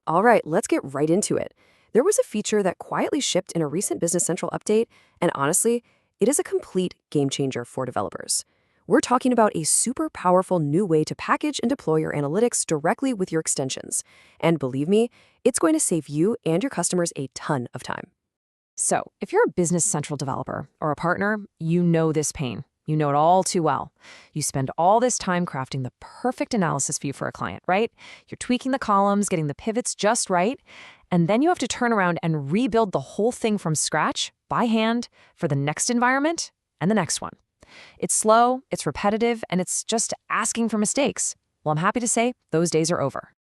All right, let's get right into it. There was a feature that quietly shipped in a recent Business Central update, and honestly, it is a complete game changer for developers. We're talking about a super powerful new way to package and deploy your analytics directly with your extensions. And believe me, it's going to save you and your customers a ton of time. So, if you're a Business Central developer or a partner, you know this pain. You know it all too well. You spend all this time crafting the perfect analysis view for a client, right? You're tweaking the columns, getting the pivots just right, and then you have to turn around and rebuild the whole thing from scratch by hand for the next environment and the next one. It's slow, it's repetitive, and it's just asking for mistakes. Well, I'm happy to say those days are over.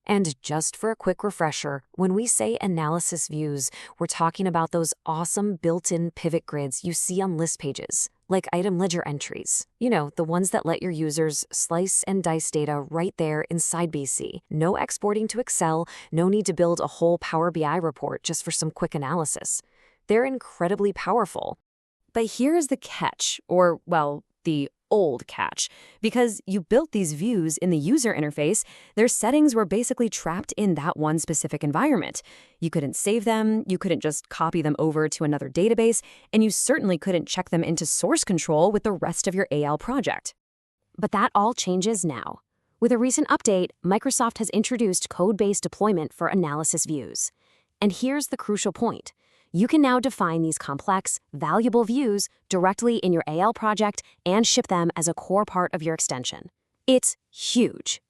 And just for a quick refresher, when we say analysis views, we're talking about those awesome built-in pivot grids you see on list pages, like item ledger entries. You know, the ones that let your users slice and dice data right there inside BC. No exporting to Excel, no need to build a whole Power BI report just for some quick analysis. They're incredibly powerful. But here's the catch, or, well, the old catch. Because you built these views in the user interface, their settings were basically trapped in that one specific environment. You couldn't save them, you couldn't just copy them over to another database, and you certainly couldn't check them into source control with the rest of your AL project. But that all changes now. With a recent update, Microsoft has introduced code-based deployment for analysis views. And here's the crucial point. You can now define these complex, valuable views directly in your AL project and ship them as a core part of your extension. It's huge.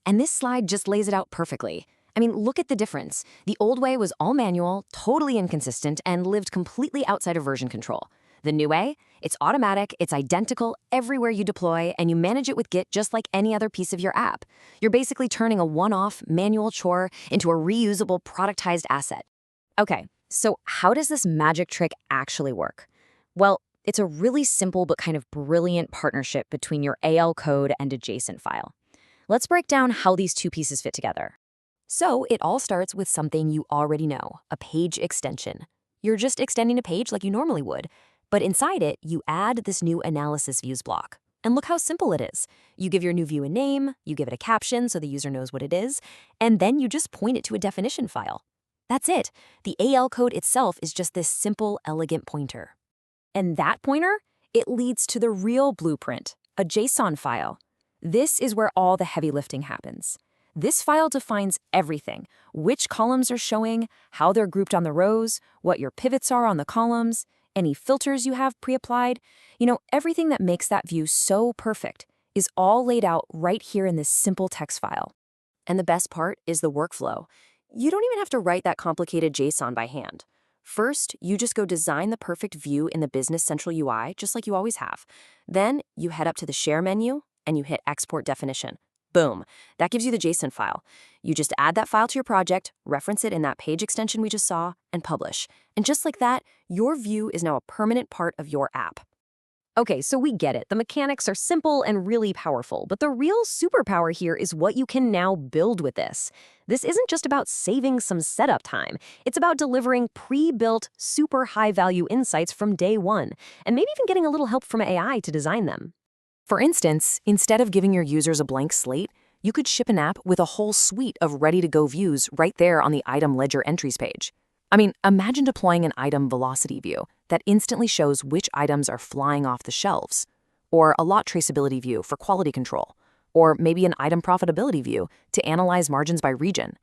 And this slide just lays it out perfectly. I mean, look at the difference. The old way was all manual, totally inconsistent, and lived completely outside of version control. The new way, it's automatic, it's identical everywhere you deploy, and you manage it with Git just like any other piece of your app. You're basically turning a one-off manual chore into a reusable productized asset. Okay. So how does this magic trick actually work? Well, it's a really simple but kind of brilliant partnership between your AL code and a JSON file. Let's break down how these two pieces fit together. So it all starts with something you already know, a page extension. You're just extending a page like you normally would, but inside it, you add this new analysis views block. And look how simple it is. You give your new view a name, you give it a caption so the user knows what it is, and then you just point it to a definition file. That's it. The AL code itself is just this simple, elegant pointer. And that pointer, it leads to the real blueprint, a JSON file. This is where all the heavy lifting happens. This file defines everything, which columns are showing, how they're grouped on the rows, what your pivots are on the columns, any filters you have pre-applied. You know, everything that makes that view so perfect is all laid out right here in this simple text file. And the best part is the workflow. You don't even have to write that complicated JSON by hand. First, you just go design the perfect view in the Business Central UI, just like you always have. Then, you head up to the Share menu, and you hit Export Definition. Boom. That gives you the JSON file. You just add that file to your project, reference it in that page extension we just saw, and publish. And just like that, your view is now a permanent part of your app. Okay, so we get it. The mechanics are simple and really powerful, but the real superpower here is what you can now build with this. This isn't just about saving some setup time. It's about delivering pre-built, super high-value insights from day one, and maybe even getting a little help from AI to design them. For instance, instead of giving your users a blank slate, you could ship an app with a whole suite of ready-to-go views right there on the item ledger entries page. I mean, imagine deploying an item velocity view that instantly shows which items are flying off the shelves, or a lot traceability view for quality control, or maybe an item profitability view to analyze margins by region.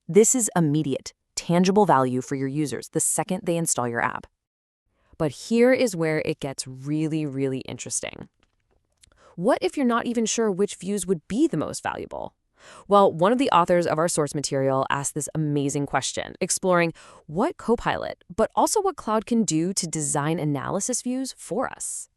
This is immediate, tangible value for your users the second they install your app. But here is where it gets really, really interesting. What if you're not even sure which views would be the most valuable? Well, one of the authors of our source material asked this amazing question, exploring what Copilot, but also what Cloud can do to design analysis views for us.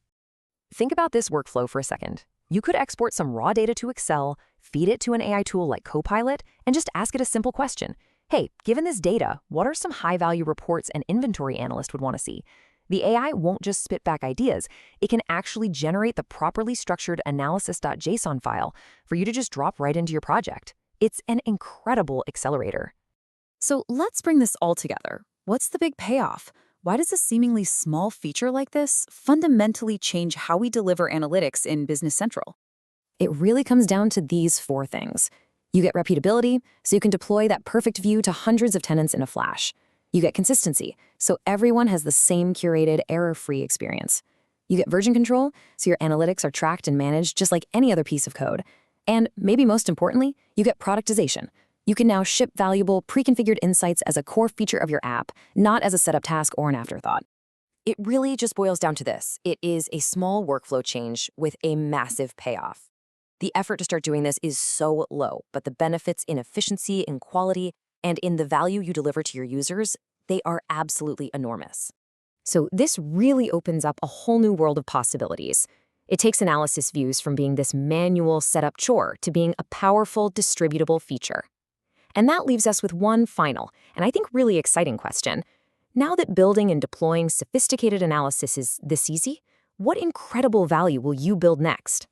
Think about this workflow for a second. You could export some raw data to Excel, feed it to an AI tool like Copilot, and just ask it a simple question. Hey, given this data, what are some high-value reports an inventory analyst would want to see? The AI won't just spit back ideas. It can actually generate the properly structured analysis.json file for you to just drop right into your project. It's an incredible accelerator. So let's bring this all together. What's the big payoff? Why does a seemingly small feature like this fundamentally change how we deliver analytics in Business Central? It really comes down to these four things. You get repeatability, so you can deploy that perfect view to hundreds of tenants in a flash. You get consistency, so everyone has the same curated, error-free experience. You get version control, so your analytics are tracked and managed just like any other piece of code. And maybe most importantly, you get productization. You can now ship valuable, pre-configured insights as a core feature of your app, not as a setup task or an afterthought. It really just boils down to this. It is a small workflow change with a massive payoff. The effort to start doing this is so low, but the benefits in efficiency, in quality, and in the value you deliver to your users, they are absolutely enormous. So this really opens up a whole new world of possibilities. It takes analysis views from being this manual setup chore to being a powerful distributable feature. And that leaves us with one final, and I think really exciting question. Now that building and deploying sophisticated analysis is this easy, what incredible value will you build next?